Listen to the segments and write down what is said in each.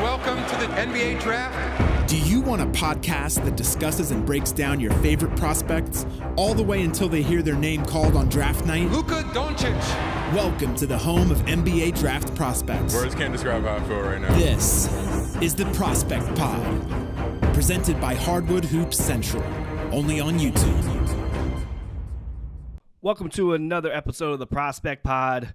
welcome to the NBA Draft. Do you want a podcast that discusses and breaks down your favorite prospects all the way until they hear their name called on draft night? Luka Doncic. Welcome to the home of NBA Draft Prospects. Words can't describe how I feel right now. This is the Prospect Pod, presented by Hardwood Hoops Central, only on YouTube. Welcome to another episode of the Prospect Pod.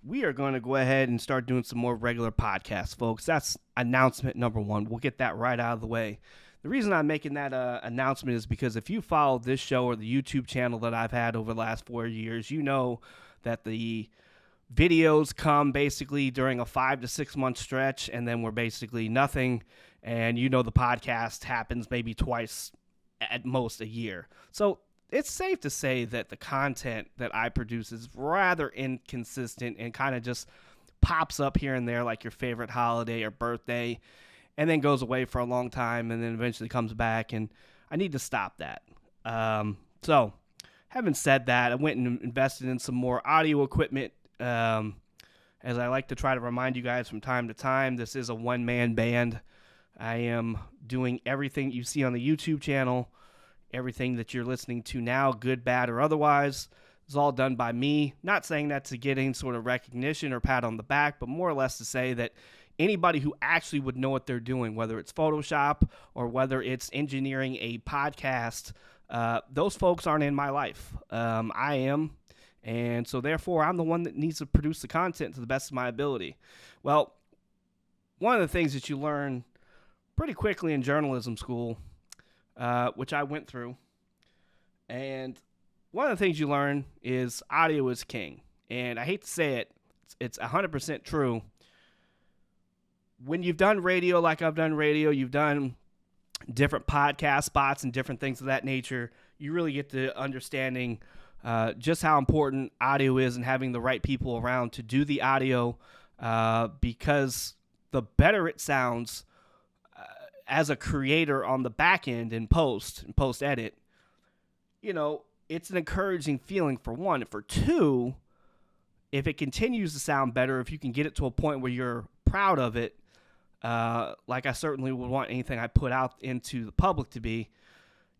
We are going to go ahead and start doing some more regular podcasts, folks. That's announcement number one. We'll get that right out of the way. The reason I'm making that announcement is because if you follow this show or the YouTube channel that I've had over the last 4 years, you know that the videos come basically during a 5 to 6 month stretch, and then we're basically nothing. And you know the podcast happens maybe twice at most a year. So it's safe to say that the content that I produce is rather inconsistent and kind of just pops up here and there like your favorite holiday or birthday and then goes away for a long time and then eventually comes back, and I need to stop that. So having said that, I went and invested in some more audio equipment. As I like to try to remind you guys from time to time, this is a one-man band. I am doing everything you see on the YouTube channel. Everything that you're listening to now, good, bad, or otherwise, is all done by me. Not saying that to get any sort of recognition or pat on the back, but more or less to say that anybody who actually would know what they're doing, whether it's Photoshop or whether it's engineering a podcast, those folks aren't in my life. I am, and so therefore I'm the one that needs to produce the content to the best of my ability. Well, one of the things that you learn pretty quickly in journalism school, which I went through, and one of the things you learn is audio is king. And I hate to say it, it's 100% true. When you've done radio like I've done radio, you've done different podcast spots and different things of that nature, you really get to understanding just how important audio is and having the right people around to do the audio, because the better it sounds, as a creator on the back end in post edit, you know, it's an encouraging feeling for one. And for two, if it continues to sound better, if you can get it to a point where you're proud of it, like I certainly would want anything I put out into the public to be,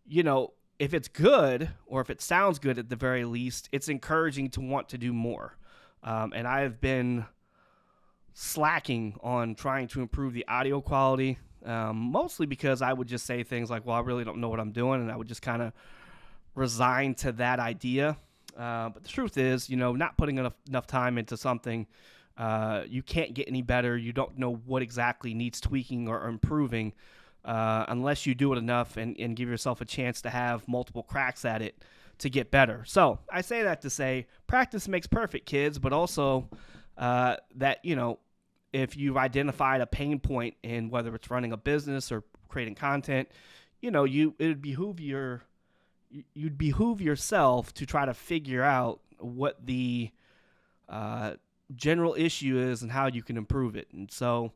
you know, if it's good or if it sounds good at the very least, it's encouraging to want to do more. And I have been slacking on trying to improve the audio quality. Mostly because I would just say things like, well, I really don't know what I'm doing, and I would just kind of resign to that idea. But the truth is, you know, not putting enough time into something, you can't get any better. You don't know what exactly needs tweaking or improving unless you do it enough and give yourself a chance to have multiple cracks at it to get better. So I say that to say practice makes perfect, kids, but also that, you know, if you've identified a pain point in whether it's running a business or creating content, you know, you'd behoove yourself to try to figure out what the general issue is and how you can improve it. And so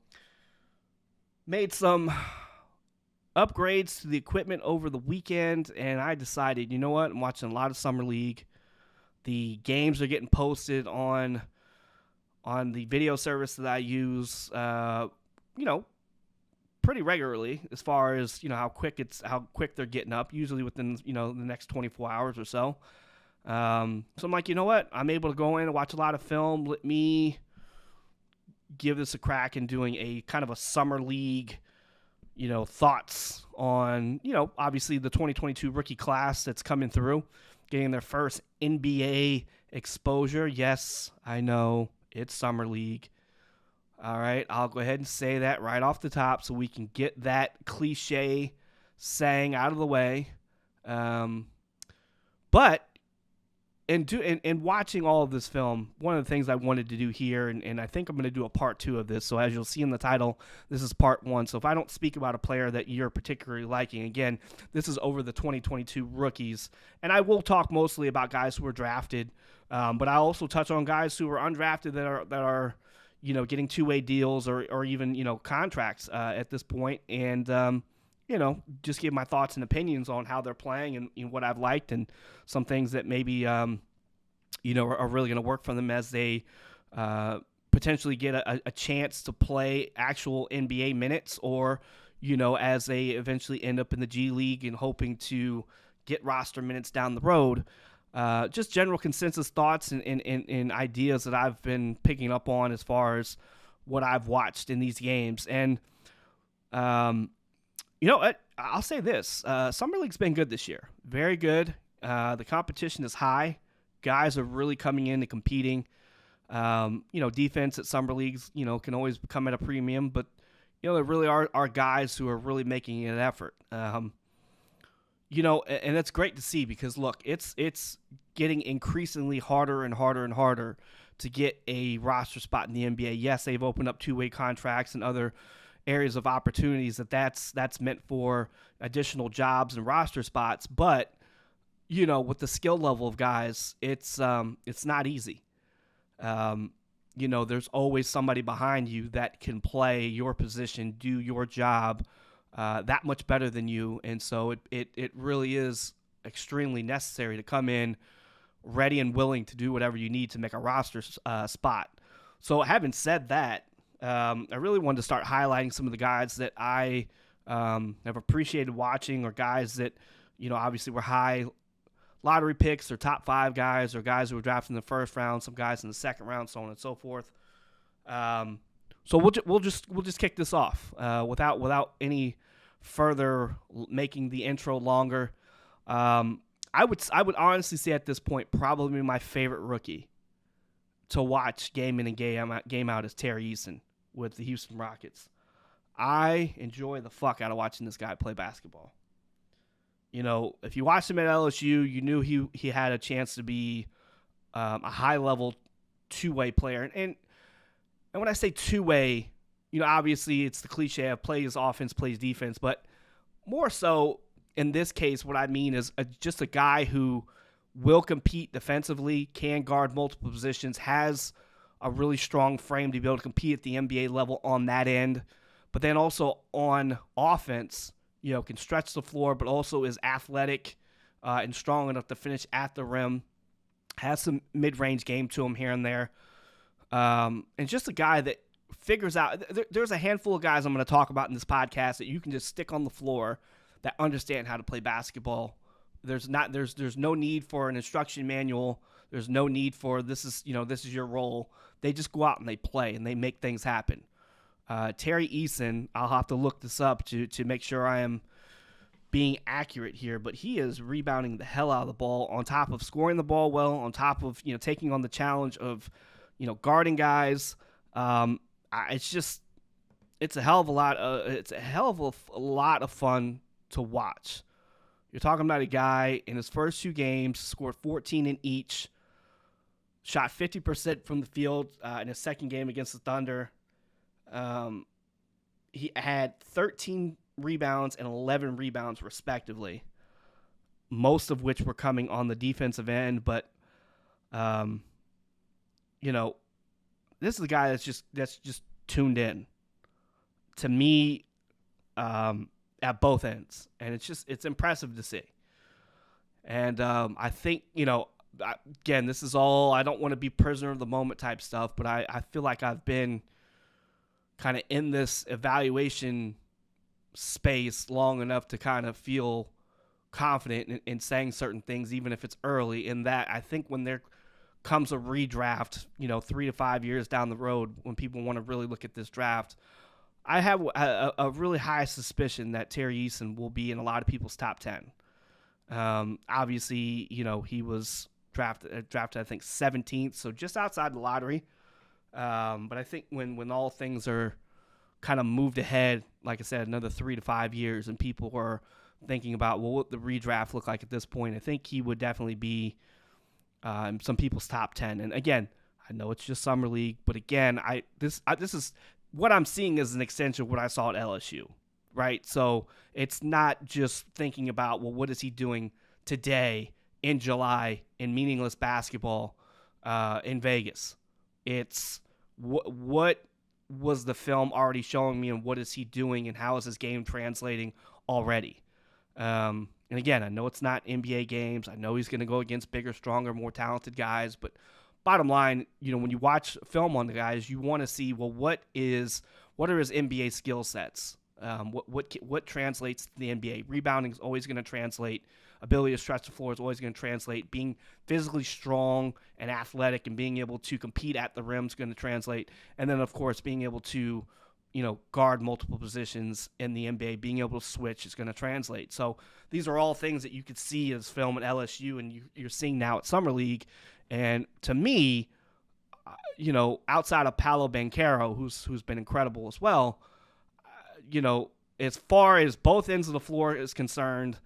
made some upgrades to the equipment over the weekend, and I decided, you know what, I'm watching a lot of Summer League. The games are getting posted on the video service that I use, you know, pretty regularly as far as, you know, how quick they're getting up, usually within, you know, the next 24 hours or so. So I'm like, you know what? I'm able to go in and watch a lot of film. Let me give this a crack in doing a kind of a Summer League, you know, thoughts on, you know, obviously the 2022 rookie class that's coming through, getting their first NBA exposure. Yes, I know. It's Summer League. All right, I'll go ahead and say that right off the top so we can get that cliche saying out of the way. But in watching all of this film, one of the things I wanted to do here, and I think I'm going to do a part 2 of this, so as you'll see in the title, this is part 1. So if I don't speak about a player that you're particularly liking, again, this is over the 2022 rookies. And I will talk mostly about guys who were drafted, but I also touch on guys who were undrafted that are you know, getting two-way deals or even, you know, contracts at this point. And, you know, just give my thoughts and opinions on how they're playing and what I've liked and some things that maybe, you know, are really going to work for them as they potentially get a chance to play actual NBA minutes, or, as they eventually end up in the G League and hoping to get roster minutes down the road. Just general consensus thoughts and ideas that I've been picking up on as far as what I've watched in these games. And, I'll say this. Summer League's been good this year. Very good. The competition is high. Guys are really coming in and competing. Defense at Summer Leagues, can always come at a premium, but, there really are guys who are really making an effort. And that's great to see because, look, it's getting increasingly harder and harder and harder to get a roster spot in the NBA. Yes, they've opened up two-way contracts and other areas of opportunities that's meant for additional jobs and roster spots, but with the skill level of guys, it's not easy. There's always somebody behind you that can play your position, do your job that much better than you, and so it really is extremely necessary to come in ready and willing to do whatever you need to make a roster spot. So having said that, I really wanted to start highlighting some of the guys that I have appreciated watching, or guys that, obviously were high lottery picks, or top 5 guys, or guys who were drafted in the first round, some guys in the second round, so on and so forth. So we'll just kick this off without any further making the intro longer. I would honestly say at this point probably my favorite rookie to watch game in and game out is Terry Eason with the Houston Rockets. I enjoy the fuck out of watching this guy play basketball. If you watched him at LSU, you knew he had a chance to be a high-level two-way player. And when I say two-way, obviously it's the cliche of plays offense, plays defense. But more so in this case, what I mean is just a guy who will compete defensively, can guard multiple positions, has a really strong frame to be able to compete at the NBA level on that end. But then also on offense, can stretch the floor, but also is athletic and strong enough to finish at the rim. Has some mid-range game to him here and there. And just a guy that figures out – there's a handful of guys I'm going to talk about in this podcast that you can just stick on the floor that understand how to play basketball. There's no need for an instruction manual. There's no need for this is your role. They just go out and they play and they make things happen. Terry Eason, I'll have to look this up to make sure I am being accurate here, but he is rebounding the hell out of the ball, on top of scoring the ball well, on top of taking on the challenge of guarding guys. It's a hell of a lot. It's a hell of a lot of fun to watch. You're talking about a guy in his first 2 games scored 14 in each, shot 50% from the field in his second game against the Thunder. He had 13 rebounds and 11 rebounds respectively, most of which were coming on the defensive end. But, this is a guy that's just tuned in to me, at both ends. And it's impressive to see. And, I think, again, this is all, I don't want to be prisoner of the moment type stuff, but I feel like I've been kind of in this evaluation space long enough to kind of feel confident in saying certain things, even if it's early. In that, I think when there comes a redraft, 3 to 5 years down the road, when people want to really look at this draft, I have a really high suspicion that Terry Eason will be in a lot of people's top 10. Obviously, he was drafted, I think, 17th, so just outside the lottery. But I think when all things are kind of moved ahead, like I said, another 3 to 5 years, and people are thinking about, well, what the redraft look like at this point, I think he would definitely be in some people's top 10. And again, I know it's just summer league, but again, this is what I'm seeing is an extension of what I saw at LSU, right? So it's not just thinking about, well, what is he doing today in July in meaningless basketball in Vegas? It's what was the film already showing me, and what is he doing, and how is his game translating already? And again, I know it's not NBA games. I know he's going to go against bigger, stronger, more talented guys, but bottom line, when you watch film on the guys, you want to see, well, what are his NBA skill sets? What translates to the NBA? Rebounding is always going to translate. Ability to stretch the floor is always going to translate. Being physically strong and athletic and being able to compete at the rim is going to translate. And then, of course, being able to, guard multiple positions in the NBA, being able to switch is going to translate. So these are all things that you could see as film at LSU and you're seeing now at Summer League. And to me, outside of Paolo Banchero, who's been incredible as well, as far as both ends of the floor is concerned,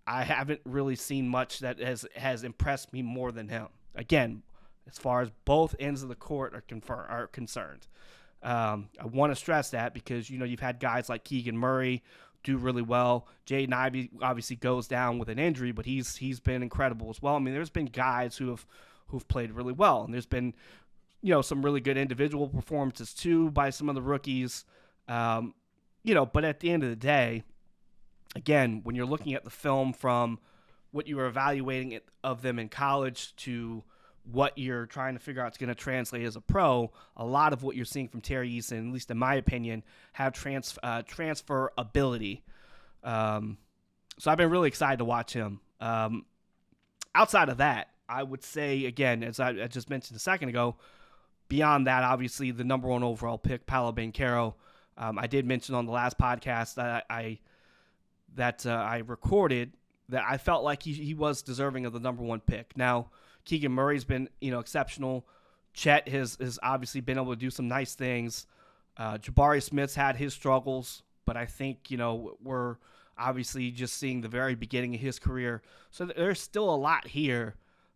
I haven't really seen much that has impressed me more than him. Again, as far as both ends of the court are concerned. I want to stress that because, you've had guys like Keegan Murray do really well. Jaden Ivey obviously goes down with an injury, but he's been incredible as well. I mean, there's been guys who've played really well, and there's been, some really good individual performances too by some of the rookies. But at the end of the day, again, when you're looking at the film from what you were evaluating of them in college to what you're trying to figure out is going to translate as a pro, a lot of what you're seeing from Tari Eason, at least in my opinion, have transfer ability. So I've been really excited to watch him. Outside of that, I would say, again, as I just mentioned a second ago, beyond that, obviously, the number one overall pick, Paolo Banchero. I did mention on the last podcast that I recorded that I felt like he was deserving of the number one pick. Now, Keegan Murray's been, exceptional. Chet has obviously been able to do some nice things. Jabari Smith's had his struggles, but I think, we're obviously just seeing the very beginning of his career. So there's still a lot here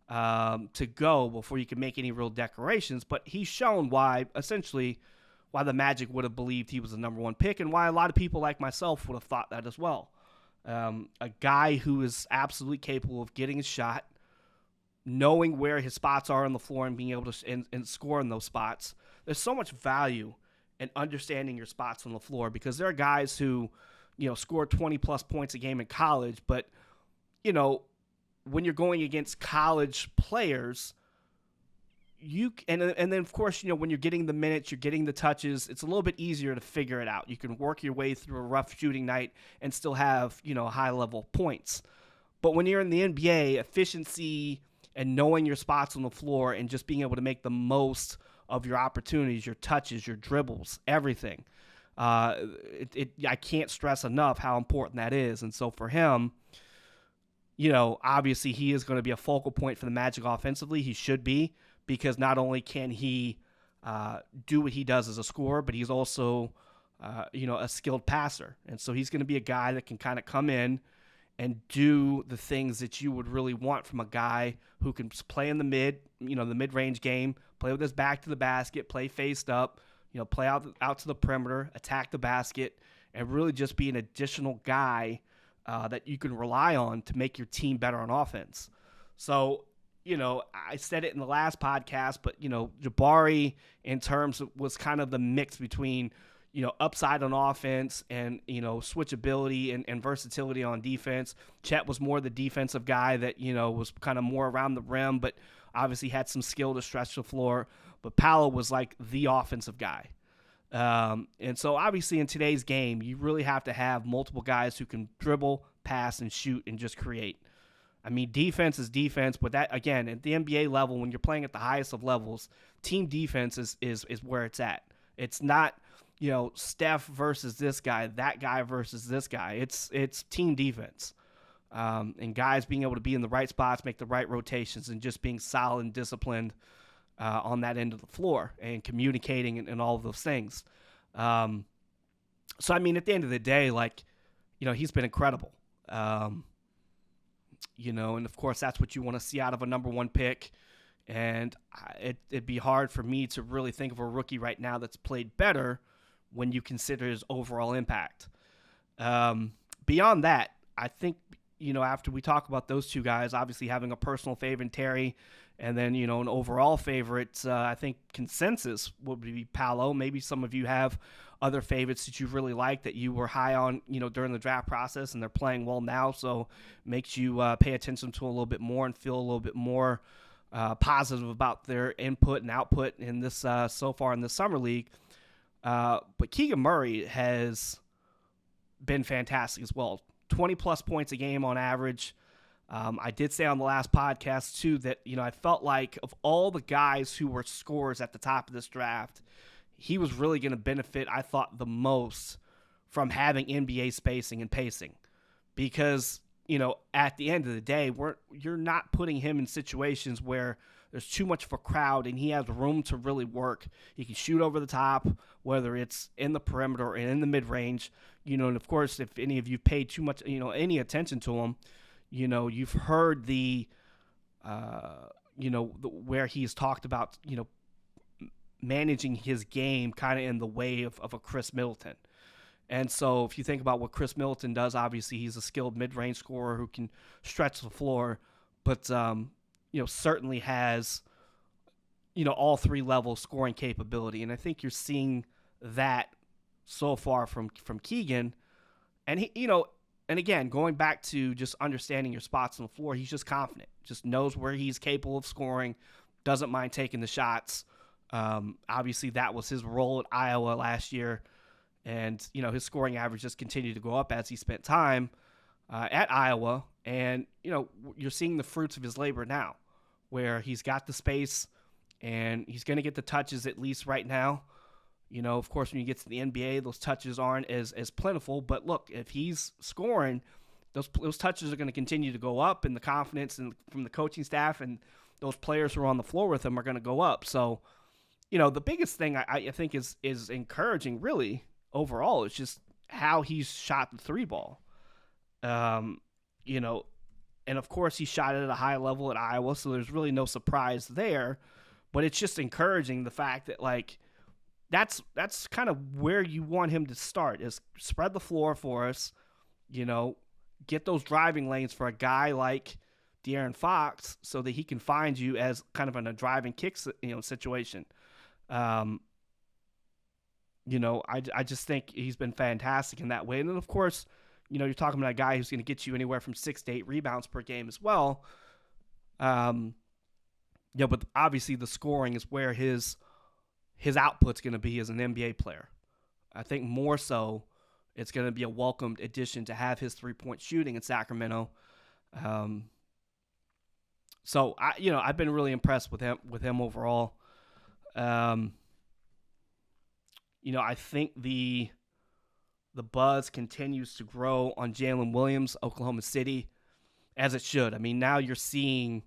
to go before you can make any real declarations. But he's shown why the Magic would have believed he was the number one pick and why a lot of people like myself would have thought that as well. A guy who is absolutely capable of getting a shot, knowing where his spots are on the floor and being able to and score in those spots. There's so much value in understanding your spots on the floor because there are guys who, score 20-plus points a game in college, but, when you're going against college players, and then, of course, when you're getting the minutes, you're getting the touches, it's a little bit easier to figure it out. You can work your way through a rough shooting night and still have, high-level points. But when you're in the NBA, efficiency and knowing your spots on the floor and just being able to make the most of your opportunities, your touches, your dribbles, everything, I can't stress enough how important that is. And so for him, obviously he is going to be a focal point for the Magic offensively. He should be. Because not only can he do what he does as a scorer, but he's also, a skilled passer. And so he's going to be a guy that can kind of come in and do the things that you would really want from a guy who can play in the mid-range game, play with his back to the basket, play faced up, play out to the perimeter, attack the basket, and really just be an additional guy that you can rely on to make your team better on offense. So, I said it in the last podcast, but, Jabari in terms of was kind of the mix between, upside on offense and, switchability and versatility on defense. Chet was more the defensive guy that, was kind of more around the rim, but obviously had some skill to stretch the floor. But Paolo was like the offensive guy. And so obviously in today's game, you really have to have multiple guys who can dribble, pass, and shoot and just create. I mean, defense is defense, but that, again, at the NBA level, when you're playing at the highest of levels, team defense is where it's at. It's not, Steph versus this guy, that guy versus this guy. It's team defense. And guys being able to be in the right spots, make the right rotations, and just being solid and disciplined on that end of the floor and communicating and all of those things. So, I mean, at the end of the day, he's been incredible. And of course that's what you want to see out of a number one pick. And it'd be hard for me to really think of a rookie right now that's played better when you consider his overall impact. Beyond that, I think, after we talk about those two guys, obviously having a personal favorite in Terry and then, an overall favorite, I think consensus would be Paolo. Maybe some of you have other favorites that you really like that you were high on, during the draft process, and they're playing well now. So makes you pay attention to a little bit more and feel a little bit more positive about their input and output in this so far in the summer league. But Keegan Murray has been fantastic as well. 20-plus points a game on average. I did say on the last podcast, too, that I felt like of all the guys who were scorers at the top of this draft, he was really going to benefit, I thought, the most from having NBA spacing and pacing. Because, at the end of the day, you're not putting him in situations where there's too much of a crowd and he has room to really work. He can shoot over the top, whether it's in the perimeter or in the mid-range. And of course, if any of you paid too much, any attention to him, you've heard where he's talked about, managing his game kind of in the way of a Chris Middleton. And so if you think about what Chris Middleton does, obviously he's a skilled mid-range scorer who can stretch the floor, but, certainly has, all three levels scoring capability. And I think you're seeing that so far from Keegan. And he, and again, going back to just understanding your spots on the floor, he's just confident, just knows where he's capable of scoring, doesn't mind taking the shots. Obviously that was his role at Iowa last year. And, his scoring average just continued to go up as he spent time at Iowa. And, you're seeing the fruits of his labor now, where he's got the space and he's going to get the touches at least right now. Of course, when you get to the NBA, those touches aren't as plentiful. But look, if he's scoring, those touches are going to continue to go up, and the confidence from the coaching staff and those players who are on the floor with him are going to go up. So, the biggest thing I think is encouraging, really, overall, is just how he's shot the three ball. And of course he shot it at a high level at Iowa, so there's really no surprise there. But it's just encouraging the fact that, like, that's kind of where you want him to start, is spread the floor for us, get those driving lanes for a guy like De'Aaron Fox so that he can find you as kind of in a driving kick, situation. I just think he's been fantastic in that way. And then, of course, you're talking about a guy who's going to get you anywhere from 6 to 8 rebounds per game as well. But obviously the scoring is where his output's going to be as an NBA player. I think more so it's going to be a welcomed addition to have his 3-point shooting in Sacramento. So I've been really impressed with him overall. I think the buzz continues to grow on Jalen Williams, Oklahoma City, as it should. I mean, now you're seeing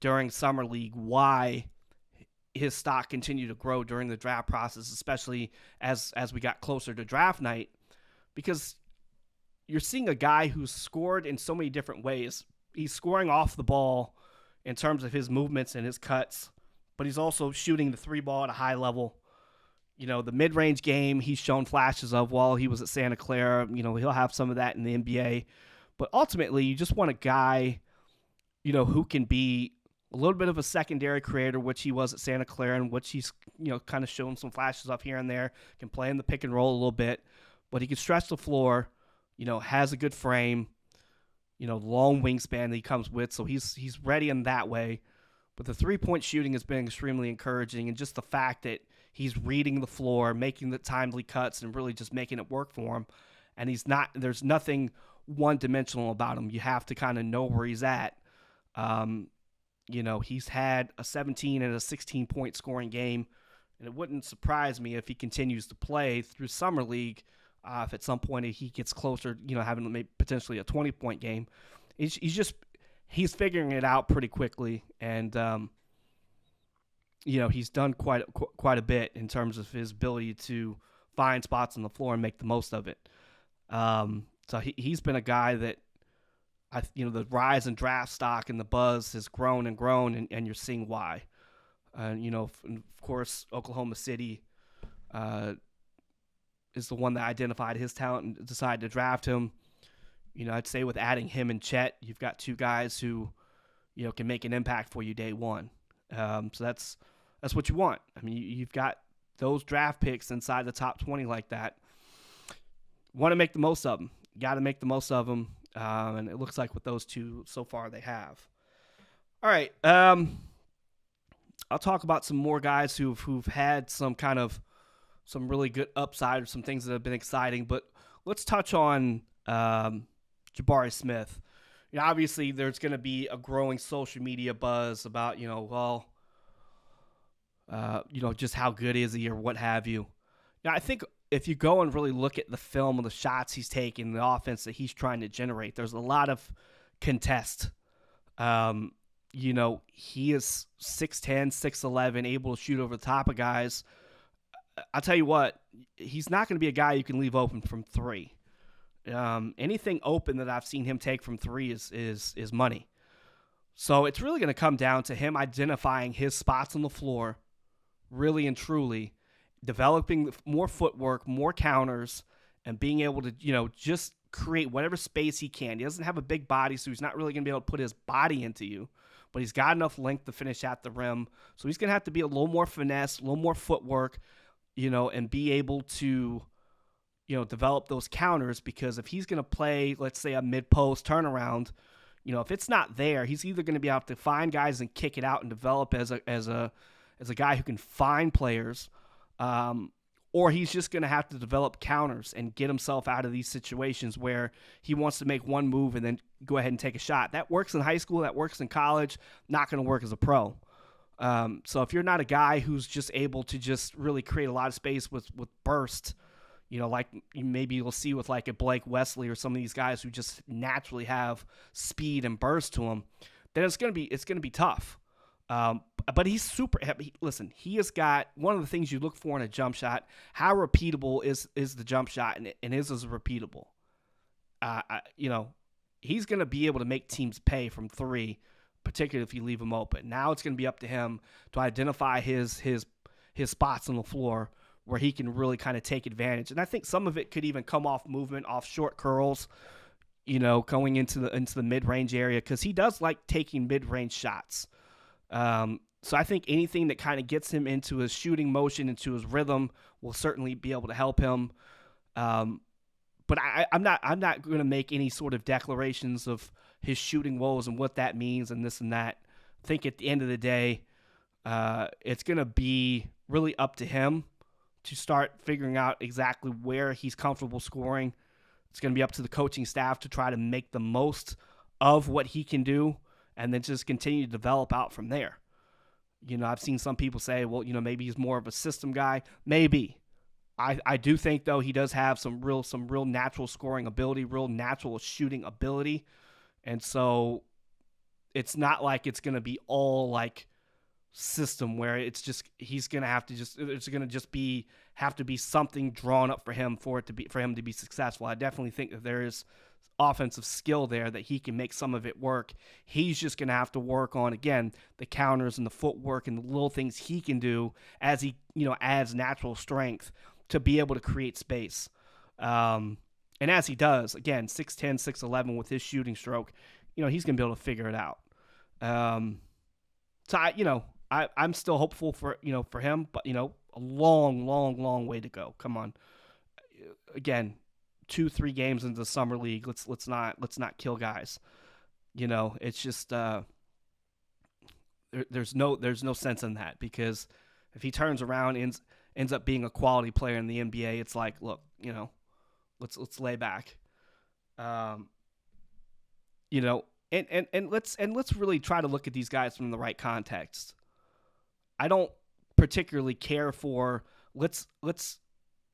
during Summer League why his stock continued to grow during the draft process, especially as we got closer to draft night, because you're seeing a guy who's scored in so many different ways. He's scoring off the ball in terms of his movements and his cuts, but he's also shooting the three ball at a high level. The mid-range game he's shown flashes of while he was at Santa Clara. He'll have some of that in the NBA. But ultimately, you just want a guy, who can be a little bit of a secondary creator, which he was at Santa Clara, and which he's, kind of shown some flashes of here and there, can play in the pick and roll a little bit, but he can stretch the floor, has a good frame, long wingspan that he comes with, so he's ready in that way. But the 3-point shooting has been extremely encouraging, and just the fact that he's reading the floor, making the timely cuts, and really just making it work for him. And there's nothing one-dimensional about him. You have to kind of know where he's at. He's had a 17 and a 16-point scoring game, and it wouldn't surprise me if he continues to play through Summer League. If at some point he gets closer, having maybe potentially a 20-point game. He's figuring it out pretty quickly, and he's done quite a bit in terms of his ability to find spots on the floor and make the most of it. So he's been a guy that the rise in draft stock and the buzz has grown and grown, and you're seeing why. And of course, Oklahoma City is the one that identified his talent and decided to draft him. I'd say with adding him and Chet, you've got two guys who, can make an impact for you day one. So that's what you want. I mean, you've got those draft picks inside the top 20 like that. Want to make the most of them. Got to make the most of them. And it looks like with those two so far they have. All right. I'll talk about some more guys who've had some really good upside or some things that have been exciting. But let's touch on Jabari Smith. You know, obviously, there's going to be a growing social media buzz about, just how good is he or what have you. Now, I think if you go and really look at the film of the shots he's taking, the offense that he's trying to generate, there's a lot of contest. He is 6'10", 6'11", able to shoot over the top of guys. I'll tell you what, he's not going to be a guy you can leave open from three. Anything open that I've seen him take from three is money. So it's really going to come down to him identifying his spots on the floor, really and truly, developing more footwork, more counters, and being able to, just create whatever space he can. He doesn't have a big body, so he's not really going to be able to put his body into you, but he's got enough length to finish at the rim. So he's going to have to be a little more finesse, a little more footwork, and be able to, develop those counters, because if he's going to play, let's say, a mid-post turnaround, if it's not there, he's either going to be able to find guys and kick it out and develop as a guy who can find players, or he's just going to have to develop counters and get himself out of these situations where he wants to make one move and then go ahead and take a shot. That works in high school, that works in college, not going to work as a pro. So if you're not a guy who's just able to just really create a lot of space with burst, like maybe you'll see with like a Blake Wesley or some of these guys who just naturally have speed and burst to them, then it's going to be tough. But he's super. Listen, he has got one of the things you look for in a jump shot. How repeatable is the jump shot, and is repeatable. He's going to be able to make teams pay from three, particularly if you leave him open. Now it's going to be up to him to identify his spots on the floor where he can really kind of take advantage. And I think some of it could even come off movement, off short curls, going into the mid-range area, because he does like taking mid-range shots. So I think anything that kind of gets him into his shooting motion, into his rhythm, will certainly be able to help him. But I'm not going to make any sort of declarations of his shooting woes and what that means and this and that. I think at the end of the day, it's going to be really up to him to start figuring out exactly where he's comfortable scoring. It's going to be up to the coaching staff to try to make the most of what he can do and then just continue to develop out from there. I've seen some people say, well, maybe he's more of a system guy. Maybe. I do think, though, he does have some real natural scoring ability, real natural shooting ability. And so it's not like it's going to be all like system where it's just he's going to have to just it's going to just have to be something drawn up for him for him to be successful. I definitely think that there is offensive skill there that he can make some of it work. He's just going to have to work on, again, the counters and the footwork and the little things he can do as he adds natural strength to be able to create space. And as he does, again, 6'10", 6'11", with his shooting stroke, he's going to be able to figure it out. So I'm still hopeful for him, but a long way to go. Come on, again, 2-3 games into the summer league. Let's not kill guys. It's just there's no sense in that, because if he turns around and ends up being a quality player in the NBA, it's like, look, let's lay back. And let's really try to look at these guys from the right context. I don't particularly care for let's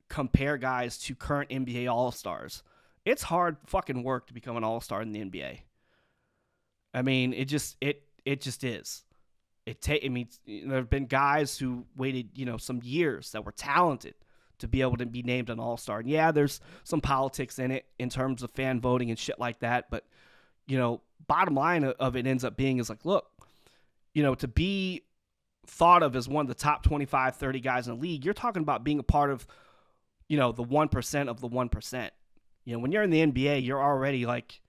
compare guys to current NBA All-Stars. It's hard fucking work to become an All-Star in the NBA. I mean, it just is. There have been guys who waited, some years that were talented to be able to be named an All-Star. And yeah, there's some politics in it in terms of fan voting and shit like that, but bottom line of it ends up being is like, look, to be thought of as one of the top 25, 30 guys in the league, you're talking about being a part of, the 1% of the 1%. When you're in the NBA, you're already like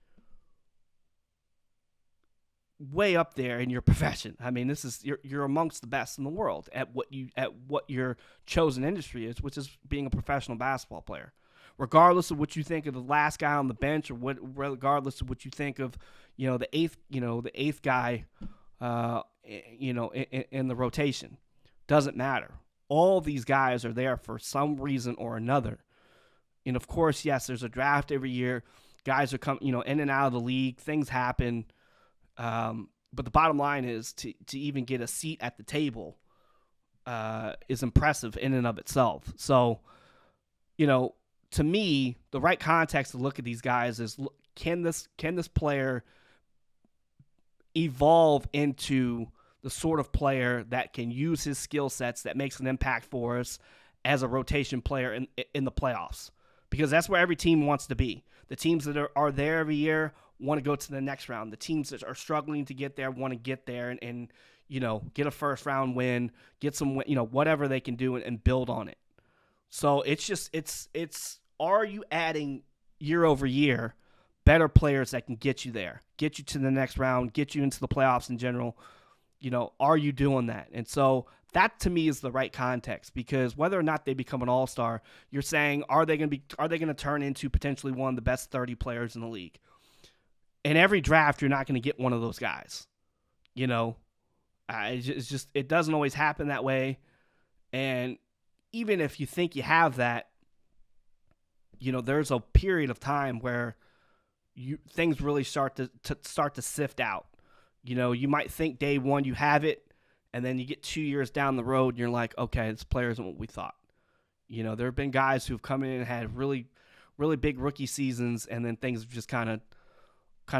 way up there in your profession. I mean, you're amongst the best in the world at what your chosen industry is, which is being a professional basketball player. Regardless of what you think of the last guy on the bench, or regardless of what you think of, the eighth guy in the rotation. Doesn't matter. All these guys are there for some reason or another. And of course, yes, there's a draft every year. Guys are in and out of the league. Things happen. But the bottom line is to even get a seat at the table is impressive in and of itself. So, to me, the right context to look at these guys is, can this player evolve into the sort of player that can use his skill sets that makes an impact for us as a rotation player in the playoffs? Because that's where every team wants to be. The teams that are there every year want to go to the next round. The teams that are struggling to get there want to get there and get a first round win, get some, whatever they can do and build on it. So it's are you adding year over year better players that can get you there, get you to the next round, get you into the playoffs in general? Are you doing that? And so that to me is the right context, because whether or not they become an all-star, you're saying, are they going to turn into potentially one of the best 30 players in the league? In every draft, you're not going to get one of those guys. It doesn't always happen that way. And even if you think you have that, there's a period of time where things really start to sift out. You might think day one you have it, and then you get 2 years down the road and you're like, okay, this player isn't what we thought. There have been guys who've come in and had really, really big rookie seasons, and then things have just kind of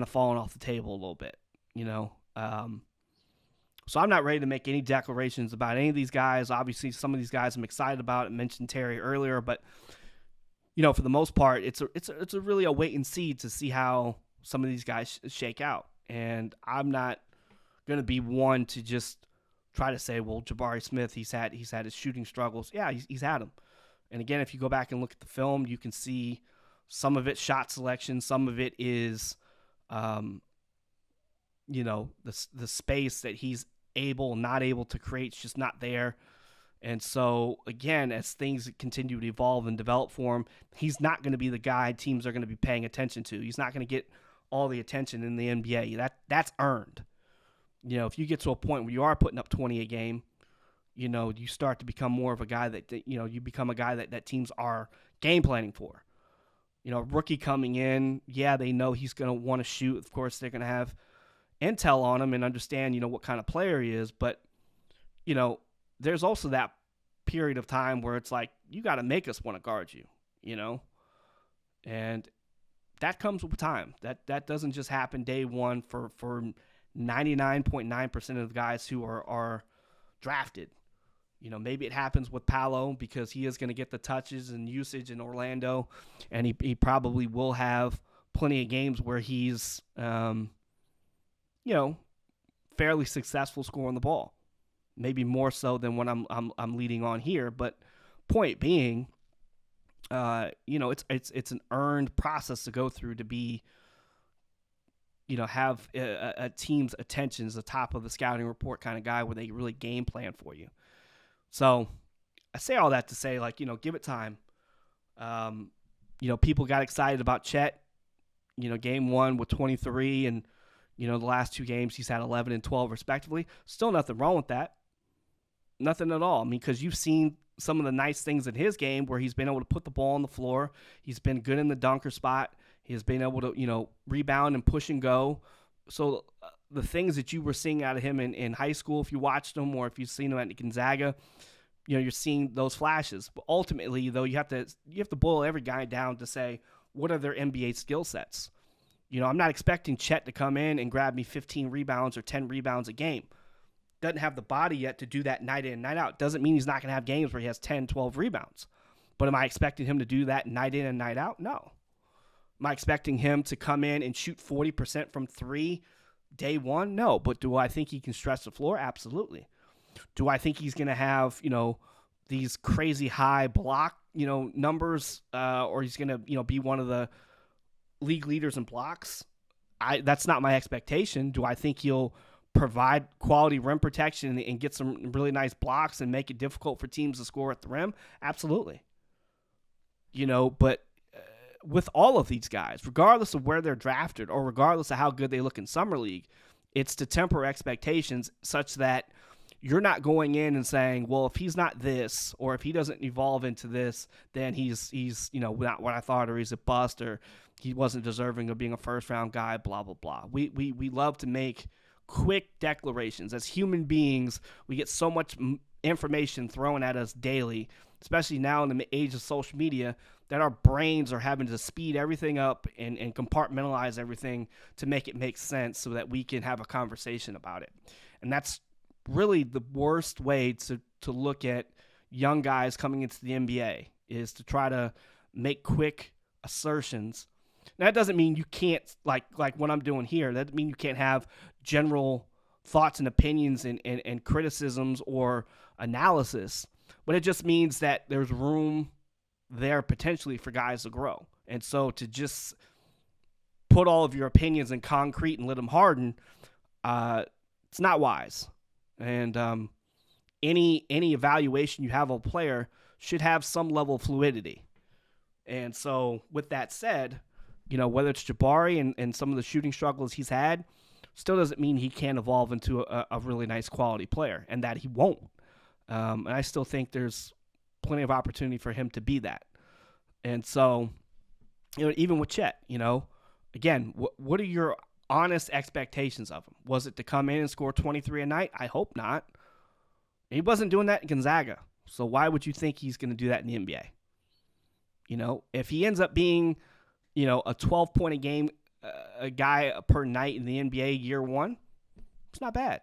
fallen off the table a little bit, So I'm not ready to make any declarations about any of these guys. Obviously, some of these guys I'm excited about. I mentioned Terry earlier, but for the most part, it's a really a wait and see to see how some of these guys shake out. And I'm not going to be one to just try to say, well, Jabari Smith, he's had his shooting struggles. Yeah, he's had them. And again, if you go back and look at the film, you can see some of it shot selection, some of it is, the space that he's not able to create is just not there. And so, again, as things continue to evolve and develop for him, he's not going to be the guy teams are going to be paying attention to. He's not going to get all the attention in the NBA. That's earned. If you get to a point where you are putting up 20 a game, you start to become more of a guy that you become a guy that teams are game planning for. A rookie coming in, yeah, they know he's going to want to shoot. Of course, they're going to have intel on him and understand, what kind of player he is. But, there's also that period of time where it's like, you got to make us want to guard you, and that comes with time. That doesn't just happen day one for 99.9% of the guys who are drafted. Maybe it happens with Paolo because he is going to get the touches and usage in Orlando, and he probably will have plenty of games where he's, fairly successful scoring the ball. Maybe more so than what I'm leading on here, but point being, it's an earned process to go through to be, have a team's attention as the top of the scouting report kind of guy where they really game plan for you. So I say all that to say, give it time. People got excited about Chet, game one with 23 and, the last two games he's had 11 and 12 respectively. Still nothing wrong with that. Nothing at all. I mean, because you've seen some of the nice things in his game where he's been able to put the ball on the floor. He's been good in the dunker spot. He's been able to, rebound and push and go. So the things that you were seeing out of him in high school, if you watched him or if you've seen him at Gonzaga, you're seeing those flashes. But ultimately, though, you have to boil every guy down to say, what are their NBA skill sets? I'm not expecting Chet to come in and grab me 15 rebounds or 10 rebounds a game. Doesn't have the body yet to do that night in, night out. Doesn't mean he's not going to have games where he has 10, 12 rebounds. But am I expecting him to do that night in and night out? No. Am I expecting him to come in and shoot 40% from three day one? No. But do I think he can stretch the floor? Absolutely. Do I think he's going to have, these crazy high block, numbers, or he's going to, be one of the league leaders in blocks? That's not my expectation. Do I think he'll provide quality rim protection and get some really nice blocks and make it difficult for teams to score at the rim? Absolutely. But with all of these guys, regardless of where they're drafted or regardless of how good they look in summer league, It's to temper expectations such that you're not going in and saying, well, if he's not this, or if he doesn't evolve into this, then he's not what I thought, or he's a bust, or he wasn't deserving of being a first-round guy, blah, blah, blah. We love to make quick declarations. As human beings, we get so much information thrown at us daily, especially now in the age of social media, that our brains are having to speed everything up and compartmentalize everything to make it make sense so that we can have a conversation about it. And that's really the worst way to look at young guys coming into the NBA, is to try to make quick assertions. Now, that doesn't mean you can't, like what I'm doing here, that doesn't mean you can't have general thoughts and opinions and criticisms or analysis, but it just means that there's room there potentially for guys to grow. And so to just put all of your opinions in concrete and let them harden, it's not wise. And any evaluation you have of a player should have some level of fluidity. And so with that said, whether it's Jabari and some of the shooting struggles he's had, still doesn't mean he can't evolve into a really nice quality player, and that he won't. And I still think there's plenty of opportunity for him to be that. And so, even with Chet, again, what are your honest expectations of him? Was it to come in and score 23 a night? I hope not. He wasn't doing that in Gonzaga. So why would you think he's going to do that in the NBA? If he ends up being, a 12-point a game a guy per night in the NBA year one, it's not bad.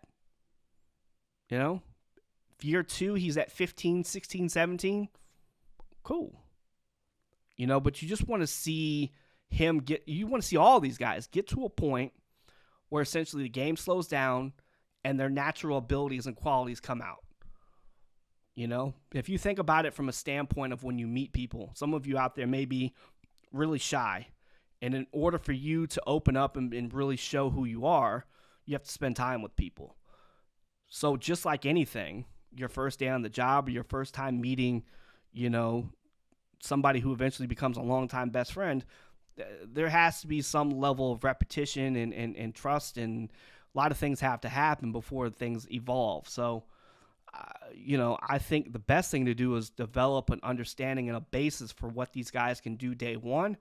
Year two, he's at 15, 16, 17. Cool. But you just want to see him you want to see all these guys get to a point where essentially the game slows down and their natural abilities and qualities come out. If you think about it from a standpoint of when you meet people, some of you out there may be really shy. And in order for you to open up and really show who you are, you have to spend time with people. So just like anything, your first day on the job or your first time meeting, somebody who eventually becomes a longtime best friend, there has to be some level of repetition and trust, and a lot of things have to happen before things evolve. So, I think the best thing to do is develop an understanding and a basis for what these guys can do day one,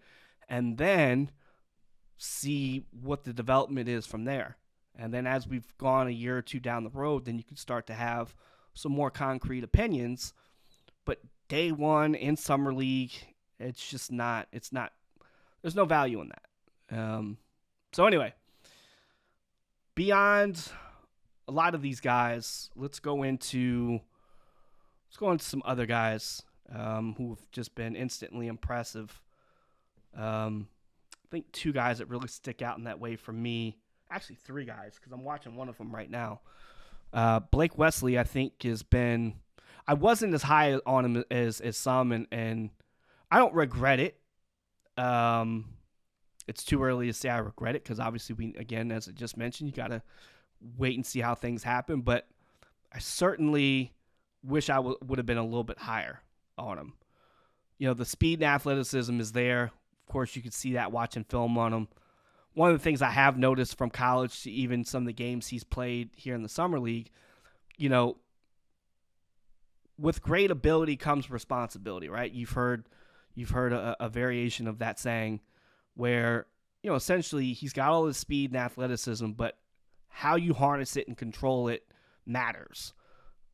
and then see what the development is from there. And then as we've gone a year or two down the road, then you can start to have some more concrete opinions. But day one in Summer League, there's no value in that. So anyway, beyond a lot of these guys, let's go into some other guys who have just been instantly impressive. I think two guys that really stick out in that way for me. Actually, three guys, because I'm watching one of them right now. Blake Wesley, I think, has been... I wasn't as high on him as some, and I don't regret it. It's too early to say I regret it, because obviously, again, as I just mentioned, you got to wait and see how things happen. But I certainly wish I would have been a little bit higher on him. The speed and athleticism is there. Of course, you could see that watching film on him. One of the things I have noticed from college to even some of the games he's played here in the Summer League, with great ability comes responsibility, right? You've heard a variation of that saying where, essentially he's got all this speed and athleticism, but how you harness it and control it matters,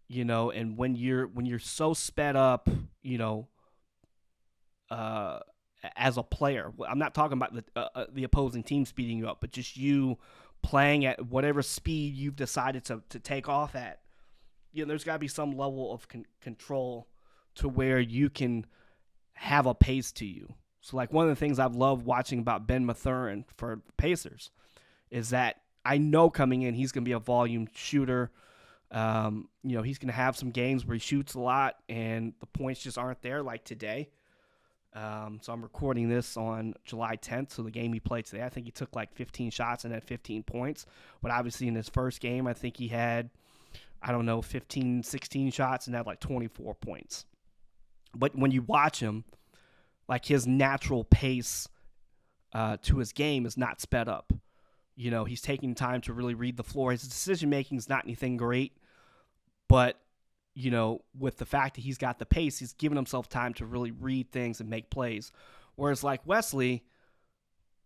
and when you're so sped up, as a player, I'm not talking about the opposing team speeding you up, but just you playing at whatever speed you've decided to take off at. There's got to be some level of control to where you can have a pace to you. So, like, one of the things I've loved watching about Ben Mathurin for Pacers is that I know coming in he's going to be a volume shooter. He's going to have some games where he shoots a lot and the points just aren't there, like today. So I'm recording this on July 10th, so the game he played today, I think he took like 15 shots and had 15 points. But obviously in his first game, I think he had, 15, 16 shots and had like 24 points. But when you watch him, like, his natural pace to his game is not sped up. He's taking time to really read the floor. His decision making is not anything great, but with the fact that he's got the pace, he's given himself time to really read things and make plays. Whereas like Wesley,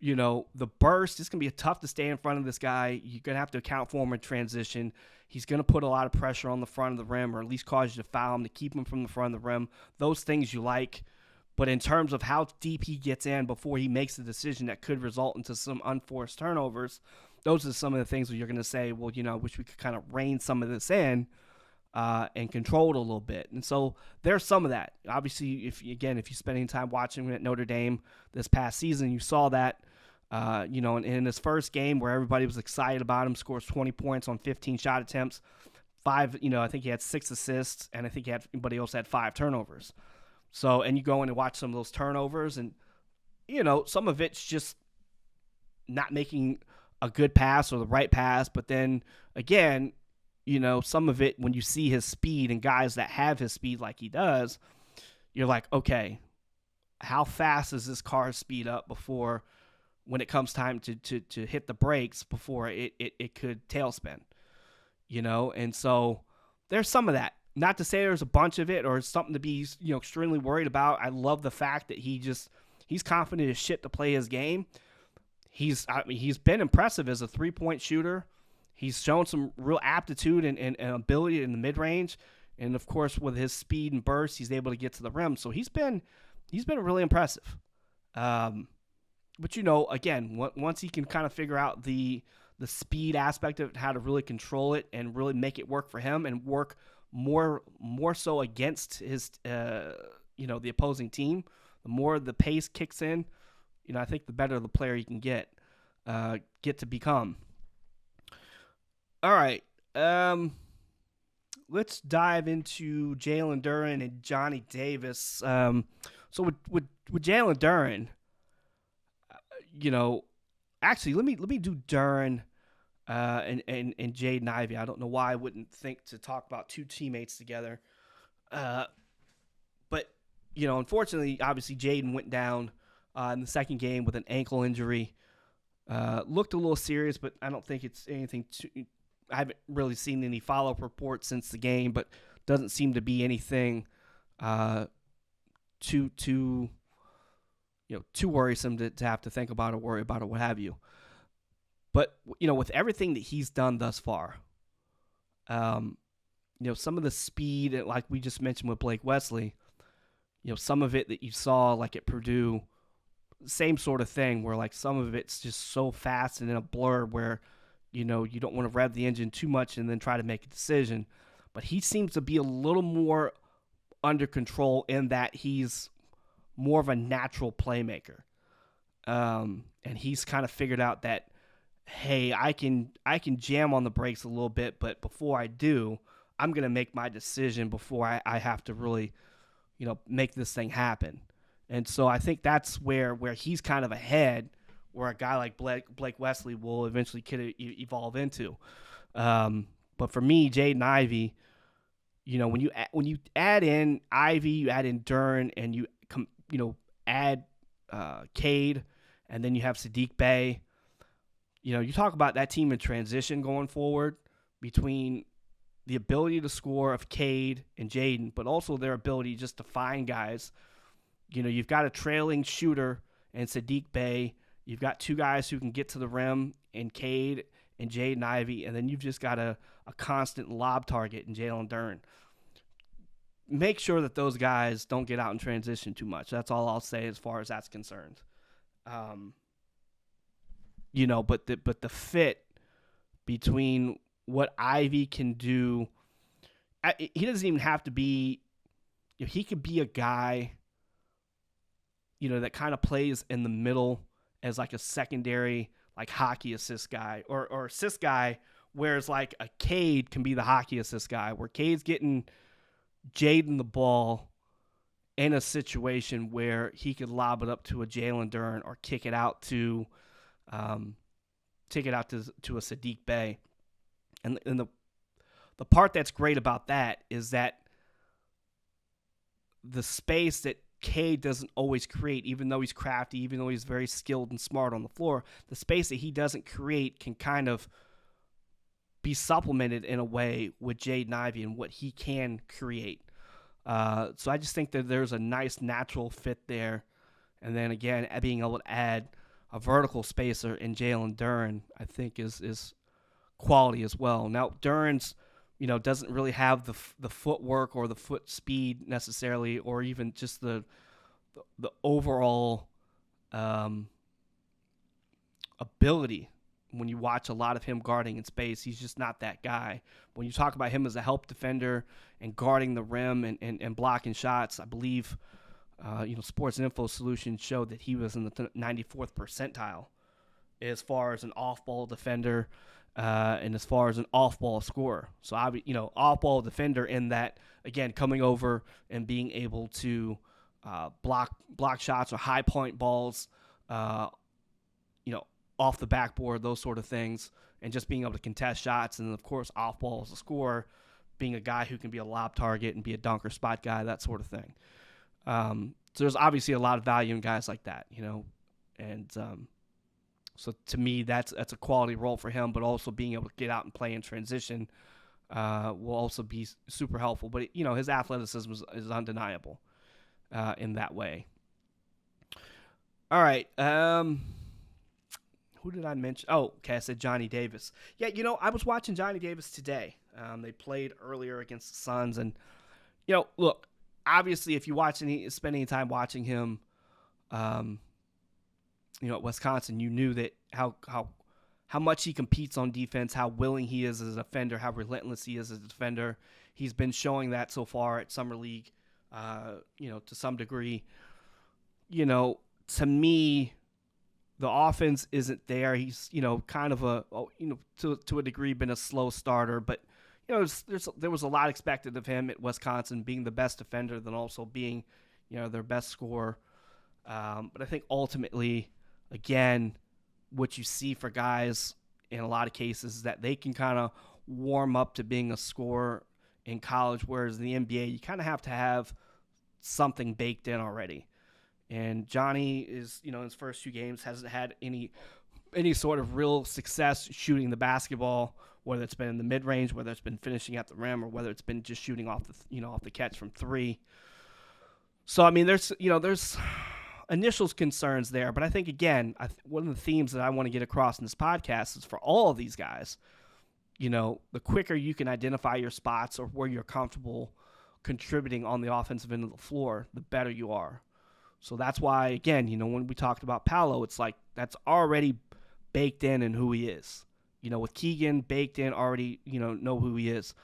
the burst, it's going to be tough to stay in front of this guy. You're going to have to account for him in transition. He's going to put a lot of pressure on the front of the rim, or at least cause you to foul him to keep him from the front of the rim. Those things you like. But in terms of how deep he gets in before he makes a decision that could result into some unforced turnovers, those are some of the things where you're going to say, well, I wish we could kind of rein some of this in and control it a little bit. And so there's some of that. Obviously, if you spend any time watching him at Notre Dame this past season, you saw that, in his first game where everybody was excited about him, scores 20 points on 15 shot attempts, 5, I think he had 6 assists, and I think everybody else had 5 turnovers. So, and you go in and watch some of those turnovers, and, some of it's just not making a good pass or the right pass. But then, again, some of it, when you see his speed and guys that have his speed like he does, you're like, okay, how fast does this car speed up before, when it comes time to hit the brakes, before it could tailspin, And so there's some of that. Not to say there's a bunch of it or something to be, extremely worried about. I love the fact that he's confident as shit to play his game. He's been impressive as a 3-point shooter. He's shown some real aptitude and ability in the mid-range. And, of course, with his speed and burst, he's able to get to the rim. So he's been really impressive. But, again, once he can kind of figure out the speed aspect of it, how to really control it and really make it work for him and work more so against his, the opposing team, the more the pace kicks in, I think the better the player you can get to become. All right. Let's dive into Jalen Duren and Johnny Davis. So with Jalen Duren, actually, let me do Duren and Jaden Ivey. I don't know why I wouldn't think to talk about two teammates together. But, unfortunately, obviously, Jaden went down in the second game with an ankle injury. Looked a little serious, but I don't think it's anything I haven't really seen any follow-up reports since the game, but doesn't seem to be anything too worrisome to have to think about or worry about or what have you. But, with everything that he's done thus far, some of the speed, like we just mentioned with Blake Wesley, some of it that you saw like at Purdue, same sort of thing where like some of it's just so fast and in a blur where, you don't want to rev the engine too much and then try to make a decision. But he seems to be a little more under control in that he's more of a natural playmaker. And he's kind of figured out that, hey, I can jam on the brakes a little bit, but before I do, I'm going to make my decision before I have to really, make this thing happen. And so I think that's where he's kind of ahead, where a guy like Blake Wesley will eventually evolve into. But for me, Jaden Ivey, when you add in Ivey, you add in Duren, and you add Cade, and then you have Saddiq Bey. You talk about that team in transition going forward between the ability to score of Cade and Jaden, but also their ability just to find guys. You've got a trailing shooter in Saddiq Bey. You've got two guys who can get to the rim in Cade and Jaden Ivey, and then you've just got a constant lob target in Jalen Duren. Make sure that those guys don't get out in transition too much. That's all I'll say as far as that's concerned. But the fit between what Ivey can do, he doesn't even have to be. He could be a guy, that kind of plays in the middle as like a secondary, like hockey assist guy or assist guy, whereas like a Cade can be the hockey assist guy, where Cade's getting Jaden the ball in a situation where he could lob it up to a Jalen Duren or kick it out to a Saddiq Bey. And the part that's great about that is that the space that Cade doesn't always create, even though he's crafty, even though he's very skilled and smart on the floor. The space that he doesn't create can kind of be supplemented in a way with Jaden Ivey and what he can create. So I just think that there's a nice natural fit there. And then again, being able to add a vertical spacer in Jalen Duren, I think is quality as well. Now, Duren's, doesn't really have the footwork or the foot speed necessarily, or even just the overall ability. When you watch a lot of him guarding in space, he's just not that guy. When you talk about him as a help defender and guarding the rim and blocking shots, I believe, Sports Info Solutions showed that he was in the 94th percentile as far as an off-ball defender and as far as an off-ball scorer. So, off-ball defender in that, again, coming over and being able to block shots or high-point balls, off the backboard, those sort of things, and just being able to contest shots. And, of course, off-ball as a scorer, being a guy who can be a lob target and be a dunker spot guy, that sort of thing. So there's obviously a lot of value in guys like that, and so to me, that's a quality role for him, but also being able to get out and play in transition will also be super helpful. But, his athleticism is undeniable in that way. All right. Who did I mention? Oh, okay, I said Johnny Davis. Yeah, I was watching Johnny Davis today. They played earlier against the Suns, and, look, obviously, if you spend any time watching him, at Wisconsin, you knew that how much he competes on defense, how willing he is as a defender, how relentless he is as a defender. He's been showing that so far at Summer League, to some degree. To me, the offense isn't there. He's, kind of to a degree been a slow starter, but there was a lot expected of him at Wisconsin, being the best defender, then also being, their best scorer. But I think ultimately, again, what you see for guys in a lot of cases is that they can kind of warm up to being a scorer in college, whereas in the NBA, you kind of have to have something baked in already. And Johnny is, in his first few games, hasn't had any sort of real success shooting the basketball, whether it's been in the mid-range, whether it's been finishing at the rim, or whether it's been just shooting off the catch from three. So, I mean, there's initial concerns there, but I think, again, one of the themes that I want to get across in this podcast is for all of these guys, the quicker you can identify your spots or where you're comfortable contributing on the offensive end of the floor, the better you are. So that's why, again, when we talked about Paolo, it's like that's already baked in who he is. With Keegan baked in, already, know who he is.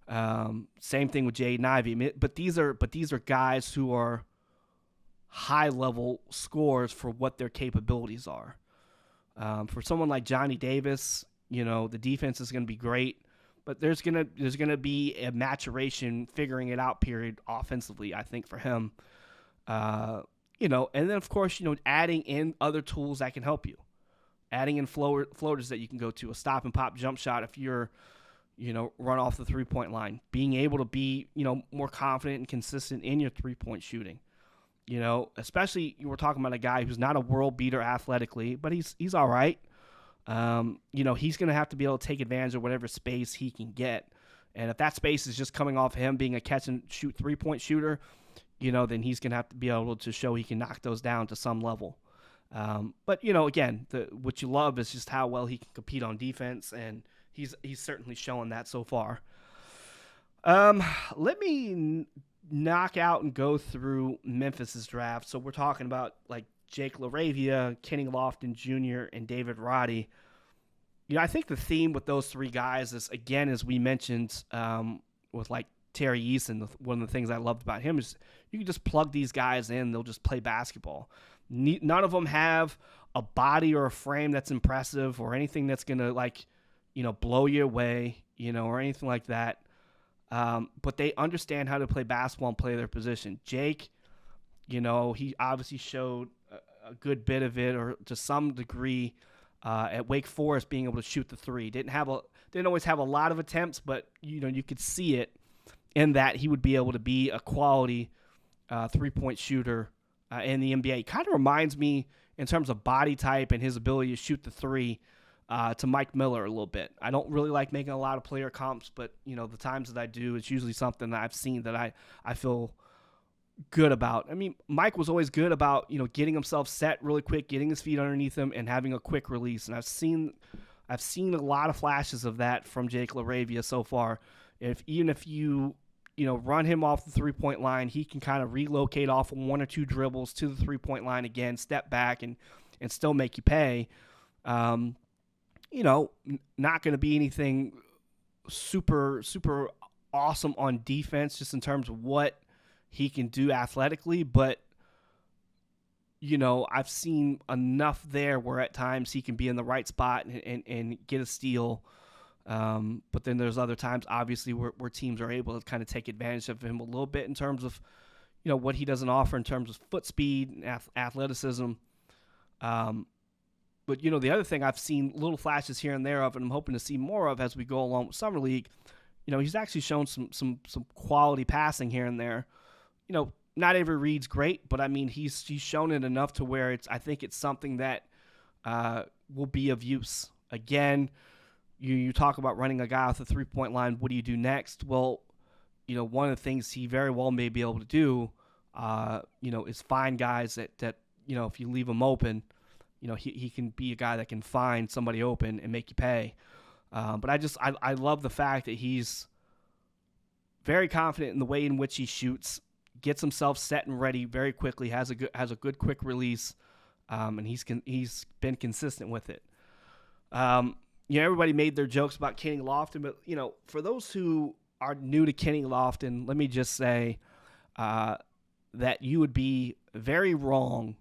Same thing with Jaden Ivey. But these are guys who are high-level scorers for what their capabilities are. For someone like Johnny Davis, the defense is going to be great, but there's gonna be a maturation, figuring it out period offensively, I think, for him. And then, of course, adding in other tools that can help you. Adding in floaters that you can go to, a stop and pop jump shot if you're, run off the three-point line. Being able to be, more confident and consistent in your three-point shooting. Especially we're talking about a guy who's not a world beater athletically, but he's all right. He's going to have to be able to take advantage of whatever space he can get. And if that space is just coming off him being a catch-and-shoot three-point shooter, then he's going to have to be able to show he can knock those down to some level. But, again, what you love is just how well he can compete on defense, and he's certainly showing that so far. Let me knock out and go through Memphis's draft. So we're talking about, like, Jake LaRavia, Kenny Lofton Jr., and David Roddy. I think the theme with those three guys is, again, as we mentioned with, like, Terry Eason, one of the things I loved about him is you can just plug these guys in. They'll just play basketball. None of them have a body or a frame that's impressive or anything that's going to, blow you away, or anything like that. But they understand how to play basketball and play their position. Jake, he obviously showed a good bit of it, or to some degree, at Wake Forest, being able to shoot the three. Didn't always have a lot of attempts, but you could see it in that he would be able to be a quality 3-point shooter in the NBA. Kind of reminds me in terms of body type and his ability to shoot the three to Mike Miller a little bit. I don't really like making a lot of player comps, but the times that I do, it's usually something that I've seen that I feel good about. I mean, Mike was always good about getting himself set really quick, getting his feet underneath him, and having a quick release. And I've seen a lot of flashes of that from Jake LaRavia so far. Even if you run him off the 3-point line, he can kind of relocate off of 1 or 2 dribbles to the 3-point line again, step back, and still make you pay. Not going to be anything super, super awesome on defense just in terms of what he can do athletically, but I've seen enough there where at times he can be in the right spot and get a steal. But then there's other times, obviously, where teams are able to kind of take advantage of him a little bit in terms of, what he doesn't offer in terms of foot speed and athleticism. But, the other thing I've seen little flashes here and there of, and I'm hoping to see more of as we go along with Summer League, he's actually shown some quality passing here and there. Not every read's great, but I mean, he's shown it enough to where I think it's something that will be of use. Again, you talk about running a guy off the 3-point line. What do you do next? Well, one of the things he very well may be able to do, is find guys that if you leave him open, he can be a guy that can find somebody open and make you pay. But I love the fact that he's very confident in the way in which he shoots, gets himself set and ready very quickly, has a good quick release, and he's been consistent with it. Everybody made their jokes about Kenny Lofton, but for those who are new to Kenny Lofton, let me just say that you would be very wrong.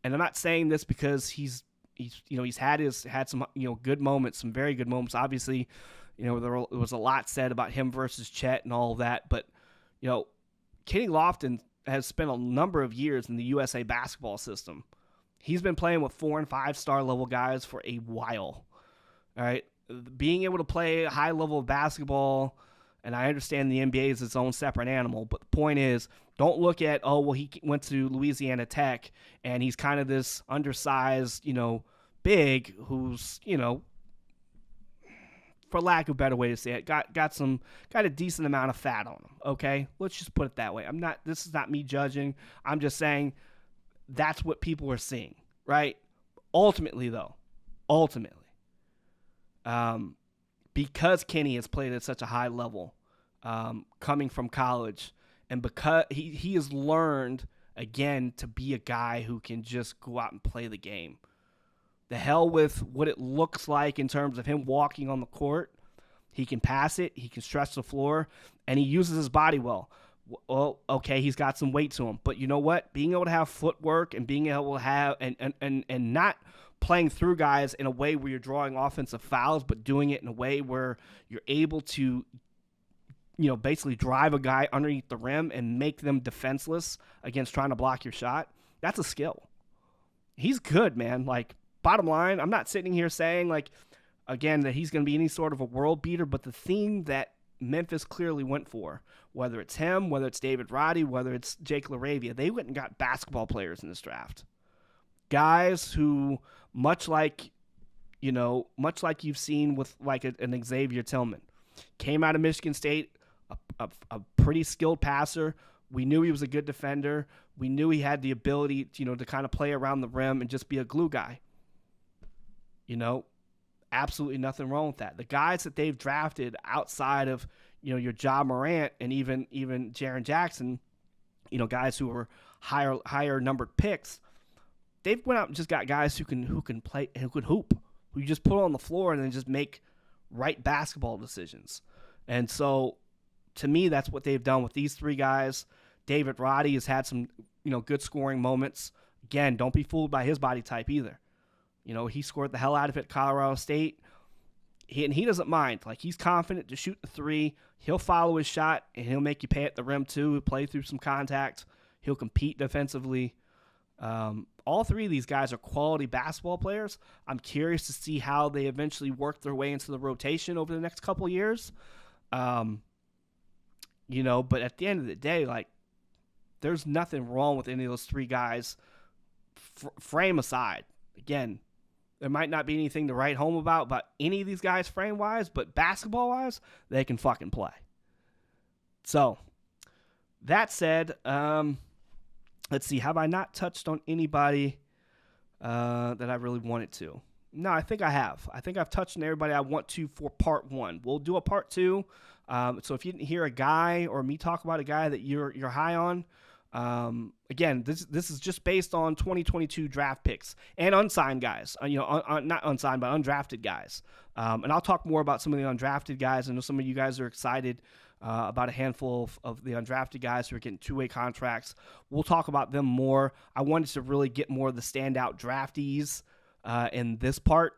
And I'm not saying this because he's had some good moments, some very good moments. Obviously, there was a lot said about him versus Chet and all of that, but Kenny Lofton has spent a number of years in the USA basketball system. He's been playing with 4- and 5-star level guys for a while. All right, being able to play a high level of basketball, and I understand the NBA is its own separate animal, but the point is, don't look at, he went to Louisiana Tech and he's kind of this undersized, big who's, for lack of a better way to say it, got a decent amount of fat on him. Okay, let's just put it that way. This is not me judging. I'm just saying that's what people are seeing, right? Ultimately, because Kenny has played at such a high level, coming from college, and because he has learned again to be a guy who can just go out and play the game. The hell with what it looks like in terms of him walking on the court. He can pass it, he can stretch the floor, and he uses his body well. Well, okay, he's got some weight to him, but you know what? Being able to have footwork and being able to have and not playing through guys in a way where you're drawing offensive fouls, but doing it in a way where you're able to, basically drive a guy underneath the rim and make them defenseless against trying to block your shot. That's a skill. He's good, man. Like, bottom line, I'm not sitting here saying, again, that he's going to be any sort of a world beater, but the theme that Memphis clearly went for, whether it's him, whether it's David Roddy, whether it's Jake LaRavia, they went and got basketball players in this draft. Guys who, much like you've seen with an Xavier Tillman, came out of Michigan State, a pretty skilled passer. We knew he was a good defender. We knew he had the ability, to kind of play around the rim and just be a glue guy. Absolutely nothing wrong with that. The guys that they've drafted outside of, your Ja Morant and even Jaren Jackson, guys who were higher numbered picks, they've went out and just got guys who can play and who can hoop, who you just put on the floor and then just make right basketball decisions. And so, to me, that's what they've done with these three guys. David Roddy has had some, good scoring moments. Again, don't be fooled by his body type either. He scored the hell out of it at Colorado State. He doesn't mind. He's confident to shoot the three. He'll follow his shot, and he'll make you pay at the rim, too. He'll play through some contact. He'll compete defensively. All three of these guys are quality basketball players. I'm curious to see how they eventually work their way into the rotation over the next couple of years. But at the end of the day, there's nothing wrong with any of those three guys. Frame aside, again, there might not be anything to write home about any of these guys frame-wise, but basketball-wise, they can fucking play. So, that said, let's see. Have I not touched on anybody that I really wanted to? No, I think I have. I think I've touched on everybody I want to for part 1. We'll do a part 2. So if you didn't hear a guy or me talk about a guy that you're high on, again, this is just based on 2022 draft picks and unsigned guys. Not unsigned, but undrafted guys. And I'll talk more about some of the undrafted guys. I know some of you guys are excited about a handful of the undrafted guys who are getting 2-way contracts. We'll talk about them more. I wanted to really get more of the standout draftees in this part.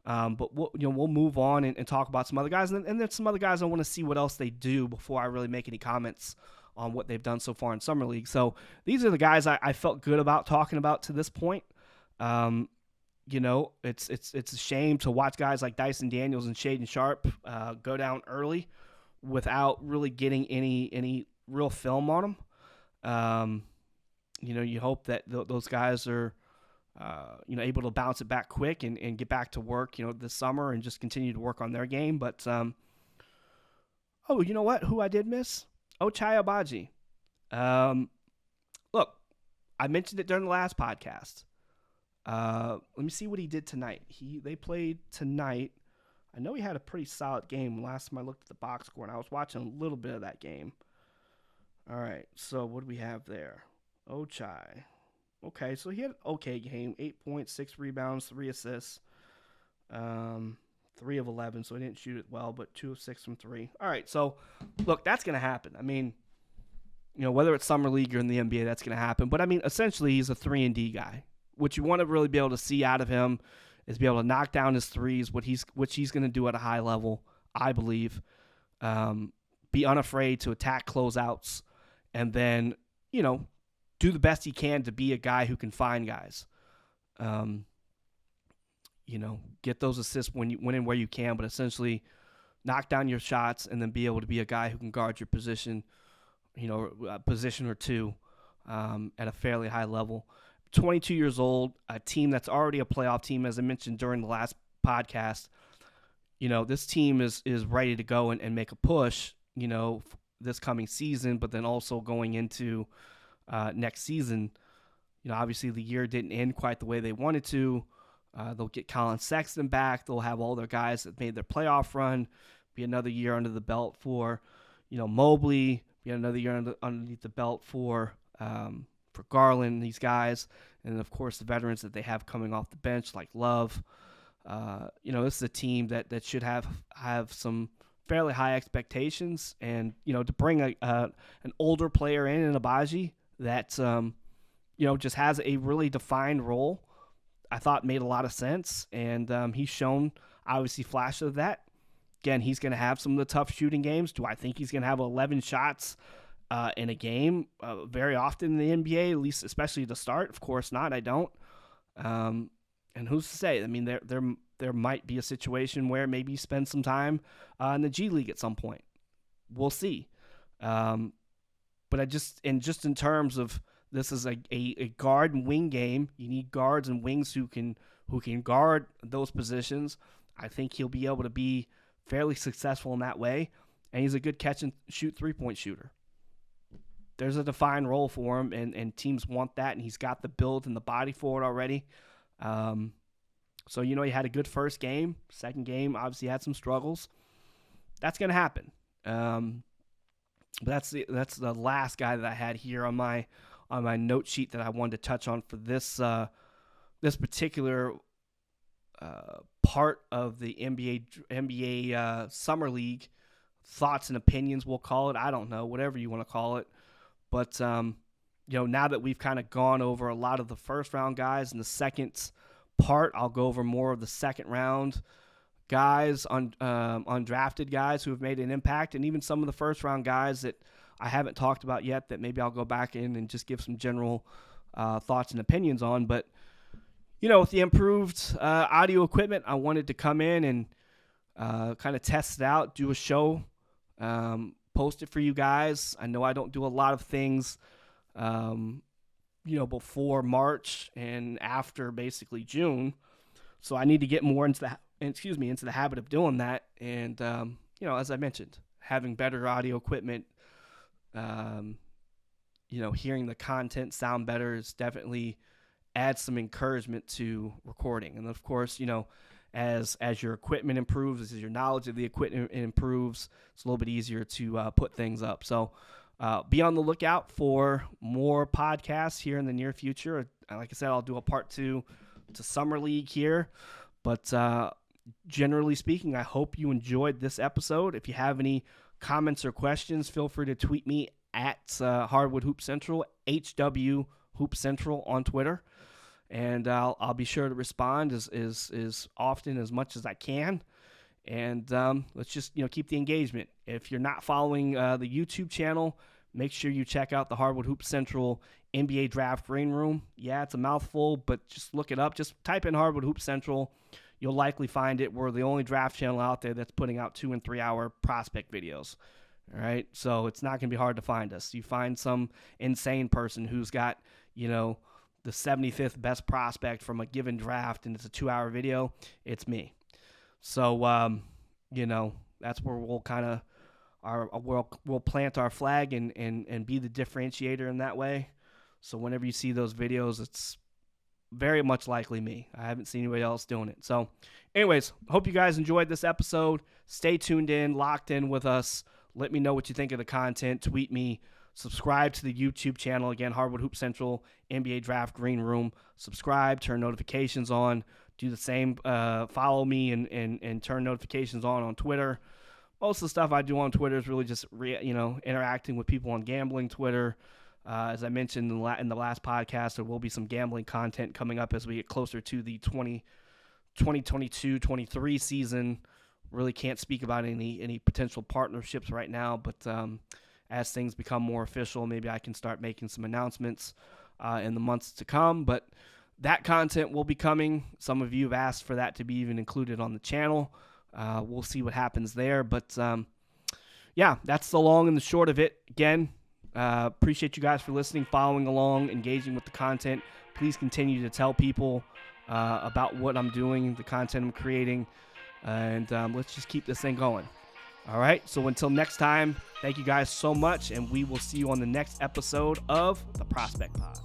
But we'll move on and talk about some other guys. And then some other guys I want to see what else they do before I really make any comments on what they've done so far in Summer League. So these are the guys I felt good about talking about to this point. It's a shame to watch guys like Dyson Daniels and Shaedon Sharpe go down early without really getting any real film on them. You hope that those guys are able to bounce it back quick and get back to work, this summer and just continue to work on their game. But, you know what? Who I did miss? Ochai Agbaji. Look, I mentioned it during the last podcast. Let me see what he did tonight. They played tonight. I know he had a pretty solid game last time I looked at the box score, and I was watching a little bit of that game. All right, so what do we have there? Ochai. Okay, so he had an okay game. 8 points, 6 rebounds, 3 assists. 3 of 11, so he didn't shoot it well, but 2 of 6 from 3. All right, so look, that's going to happen. I mean, whether it's Summer League or in the NBA, that's going to happen. But I mean, essentially, he's a 3-and-D guy. What you want to really be able to see out of him is be able to knock down his threes, which he's going to do at a high level, I believe. Be unafraid to attack closeouts, and then do the best he can to be a guy who can find guys. Get those assists when and where you can, but essentially knock down your shots and then be able to be a guy who can guard your position, a position or two at a fairly high level. 22 years old, a team that's already a playoff team, as I mentioned during the last podcast. This team is ready to go and make a push, this coming season, but then also going into next season. Obviously the year didn't end quite the way they wanted to. They'll get Colin Sexton back. They'll have all their guys that made their playoff run. Be another year under the belt for, Mobley. Be another year underneath the belt for Garland, these guys. And, of course, the veterans that they have coming off the bench like Love. This is a team that should have some fairly high expectations. And, to bring an older player in Agbaji that, just has a really defined role, I thought made a lot of sense, and he's shown, obviously, flashes of that. Again, he's going to have some of the tough shooting games. Do I think he's going to have 11 shots in a game very often in the NBA, at least especially to start? Of course not, I don't. And who's to say? I mean, there might be a situation where maybe he spends some time in the G League at some point. We'll see. But just in terms of, this is a guard and wing game. You need guards and wings who can guard those positions. I think he'll be able to be fairly successful in that way. And he's a good catch and shoot 3-point shooter. There's a defined role for him, and teams want that, and he's got the build and the body for it already. So, he had a good first game. Second game, obviously had some struggles. That's going to happen. But that's the last guy that I had here on my note sheet that I wanted to touch on for this particular part of the NBA Summer League. Thoughts and opinions, we'll call it. I don't know, whatever you want to call it. But now that we've kind of gone over a lot of the first round guys, in the second part, I'll go over more of the second round guys, undrafted guys who have made an impact, and even some of the first round guys that I haven't talked about yet that maybe I'll go back in and just give some general thoughts and opinions on. But, with the improved audio equipment, I wanted to come in and kind of test it out, do a show, post it for you guys. I know I don't do a lot of things before March and after basically June. So I need to get more into the habit of doing that. And, as I mentioned, having better audio equipment, hearing the content sound better is definitely adds some encouragement to recording. And of course, as your equipment improves, as your knowledge of the equipment improves, it's a little bit easier to put things up. So be on the lookout for more podcasts here in the near future. Like I said, I'll do a part 2 to Summer League here. But generally speaking, I hope you enjoyed this episode. If you have any comments or questions, feel free to tweet me at Hardwood Hoop Central, HW Hoop Central on Twitter. And I'll be sure to respond as often, as much as I can. And let's just keep the engagement. If you're not following the YouTube channel, make sure you check out the Hardwood Hoop Central NBA Draft Green Room. Yeah, it's a mouthful, but just look it up. Just type in Hardwood Hoop Central. You'll likely find it. We're the only draft channel out there that's putting out 2 and 3 hour prospect videos. All right, so it's not going to be hard to find us. You find some insane person who's got the 75th best prospect from a given draft, and it's a 2-hour video, it's me. So, that's where we'll kind of we'll plant our flag and be the differentiator in that way. So whenever you see those videos, it's very much likely me. I haven't seen anybody else doing it. So anyways, hope you guys enjoyed this episode. Stay tuned in, locked in with us. Let me know what you think of the content. Tweet me. Subscribe to the YouTube channel. Again, Hardwood Hoop Central, NBA Draft Green Room. Subscribe, turn notifications on. Do the same. Follow me and turn notifications on Twitter. Most of the stuff I do on Twitter is really just interacting with people on gambling Twitter. As I mentioned in the last podcast, there will be some gambling content coming up as we get closer to the 2022-23 season. Really can't speak about any potential partnerships right now, but as things become more official, maybe I can start making some announcements in the months to come. But that content will be coming. Some of you have asked for that to be even included on the channel. We'll see what happens there. But, that's the long and the short of it. Again, appreciate you guys for listening, following along, engaging with the content. Please continue to tell people about what I'm doing, the content I'm creating, and let's just keep this thing going. All right, so until next time, thank you guys so much, and we will see you on the next episode of the Prospect Pod.